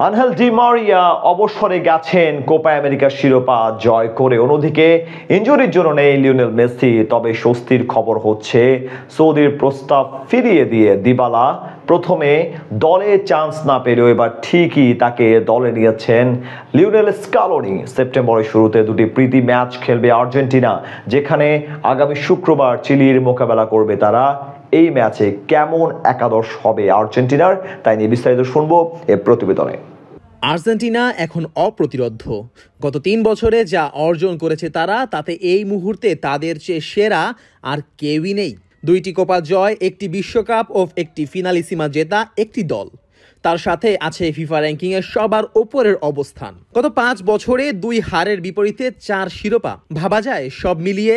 Angel Di Maria অবসরে গেছেন Copa আমেরিকার শিরোপা জয় করে। অন্যদিকে ইনজুরির জন্য নেই লিওনেল মেসি। তবে স্বস্তির খবর হচ্ছে সৌদির প্রস্তাব ফিরিয়ে দিয়ে দিবালা প্রথমে দলে চান্স না পেলেও এবার ঠিকই তাকে দলে নিয়েছেন লিওনেল স্কালোনি। সেপ্টেম্বরের শুরুতে দুটি প্রীতি ম্যাচ খেলবে আর্জেন্টিনা, যেখানে আগামী শুক্রবার চিলির মোকাবেলা করবে তারা। এই ম্যাচে কেমন একাদশ হবে আর্জেন্টিনার, তাই নিয়ে বিস্তারিত শুনবো এর প্রতিবেদনে। আর্জেন্টিনা এখন অপ্রতিরোধ্য। গত 3 বছরে যা অর্জন করেছে তারা, তাতে এই মুহূর্তে তাদের চেয়ে সেরা আর কেউই নেই। 2টি কোপা জয়, একটি বিশ্বকাপ ও একটি ফিনালিসিমা জেতা একটি দল। তার সাথে আছে ফিফা র্যাঙ্কিংয়ে সবার ওপরের অবস্থান। গত 5 বছরে 2 হারের বিপরীতে 4 শিরোপা। ভাবা যায় সব মিলিয়ে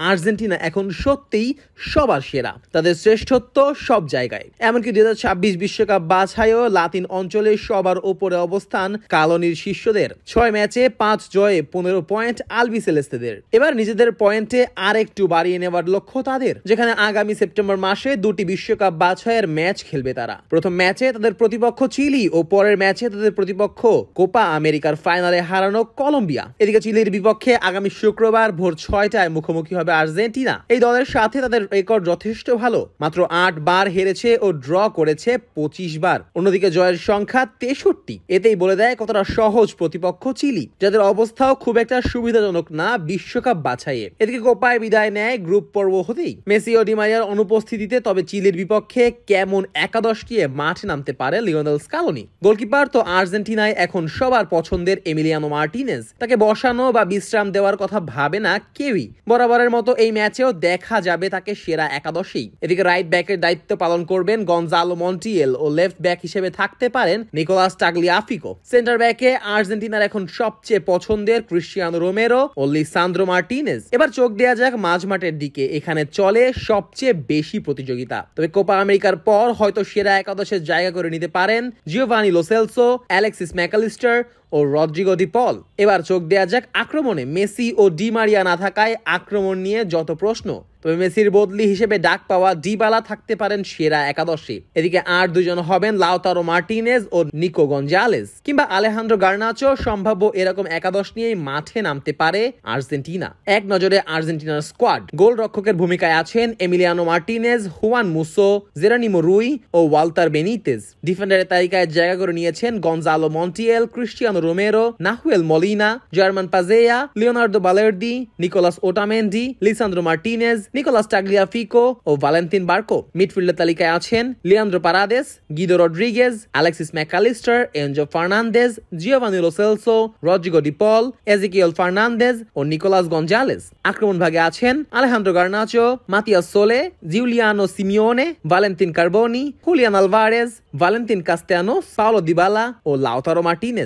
আর্জেন্টিনা এখন সত্যিই সবার সেরা। তাদের শ্রেষ্ঠত্ব সব জায়গায়, এমনকি 2026 বিশ্বকাপ বাছাইও লাতিন অঞ্চলে সবার ওপরে অবস্থান কালোনির শিষ্যদের। 6 ম্যাচে 5 জয়ে 15 পয়েন্ট আলবিসেলেস্তেদের। এবার নিজেদের পয়েন্টে আরেকটু বাড়িয়ে নেওয়ার লক্ষ্য তাদের, যেখানে আগামী সেপ্টেম্বর মাসে 2টি বিশ্বকাপ বাছাইয়ের ম্যাচ খেলবে তারা। প্রথম ম্যাচে তাদের প্রতিপক্ষ চিলি ও পরের ম্যাচে তাদের প্রতিপক্ষ কোপা আমেরিকার ফাইনালে হারানো কলম্বিয়া। এদিকে চিলির বিপক্ষে আগামী শুক্রবার ভোর 6টায় মুখোমুখি হবে আর্জেন্টিনা। এই দলের সাথে তাদের রেকর্ড যথেষ্ট ভালো, মাত্র 8 বার হেরেছে ও ড্র করেছে 25 বার। অন্যদিকে জয়ের সংখ্যা 63। এতেই বলে দেয় কতটা সহজ প্রতিপক্ষ চিলি, যাদের অবস্থাও খুব একটা সুবিধাজনক না বিশ্বকাপ বাছাইয়ে। এদিকে কোপায় বিদায় নেয় গ্রুপ পর্ব হতেই মেসি ও ডি মারিয়ার অনুপস্থিতিতে। তবে চিলির বিপক্ষে কেমন একাদশ নিয়ে মাঠে নামতে পারে লিওনেল স্কালোনি। গোলকিপার তো আর্জেন্টিনায় এখন সবার পছন্দের এমিলিয়ানো মার্টিনেজ। তাকে বসানো বা বিশ্রাম দেওয়ার কথা ভাবে না কেউই। বরাবরের মতো এই ম্যাচেও দেখা যাবে তাকে সেরা একাদশেই। এদিকে রাইট ব্যাকের দায়িত্ব পালন করবেন গনজালো মন্টিয়েল ও লেফট ব্যাক হিসেবে থাকতে পারেন নিকোলাস টাগলিয়াফিকো। সেন্টার ব্যাকে আর্জেন্টিনার এখন সবচেয়ে পছন্দের ক্রিস্টিয়ানো রোমেরো ও লিসান্দ্রো মার্টিনেজ। এবার চোখ দেওয়া যাক মাঝমাঠের দিকে। এখানে চলে সবচেয়ে বেশি প্রতিযোগিতা। তবে কোপা আমেরিকার পর হয়তো সেরা একাদশের জায়গা করে নিতে পারেন Giovani Lo Celso, Alexis Mac Allister ও রদ্রিগো ডি পল। এবার চোখ দেওয়া যাক আক্রমণে। মেসি ও ডি মারিয়া না থাকায় আক্রমণ নিয়ে যত প্রশ্ন, তবে মেসির বদলি হিসেবে ডাক পাওয়া ডিবালা থাকতে পারেন সেরা একাদশে। এদিকে আর 2 জন হবেন লাউতারো মার্টিনেজ ও নিকো গঞ্জালেস, কিংবা আলেহান্দ্রো গার্নাচো। সম্ভাব্য এরকম একাদশ নিয়েই মাঠে নামতে পারে আর্জেন্টিনা। এক নজরে আর্জেন্টিনার স্কোয়াড। গোলরক্ষকের ভূমিকায় আছেন Emiliano Martinez, Juan Musso, Geronimo Rulli ও ওয়ালতার বেনিতেজ। ডিফেন্ডারের তালিকায় জায়গা করে নিয়েছেন Gonzalo Montiel, Cristiano Romero, Nahuel Molina, German Pezzella, Leonardo Balerdi, Nicolas Otamendi, Lisandro Martinez, Nicolas Tagliafico ও ভালেন্তিন বার্কো। মিডফিল্ডের তালিকায় আছেন Leandro Paredes, Guido Rodriguez, Alexis Mac Allister, Enzo Fernandez, Giovani Lo Celso, Rodrigo De Paul, Exequiel Fernandez ও Nicolas Gonzalez. আক্রমণ ভাগে আছেন Alejandro Garnacho, Matias Soule, Giuliano Simeone, Valentin Carboni, Julian Alvarez, Valentin Castellanos, Paulo Dybala ও Lautaro Martinez.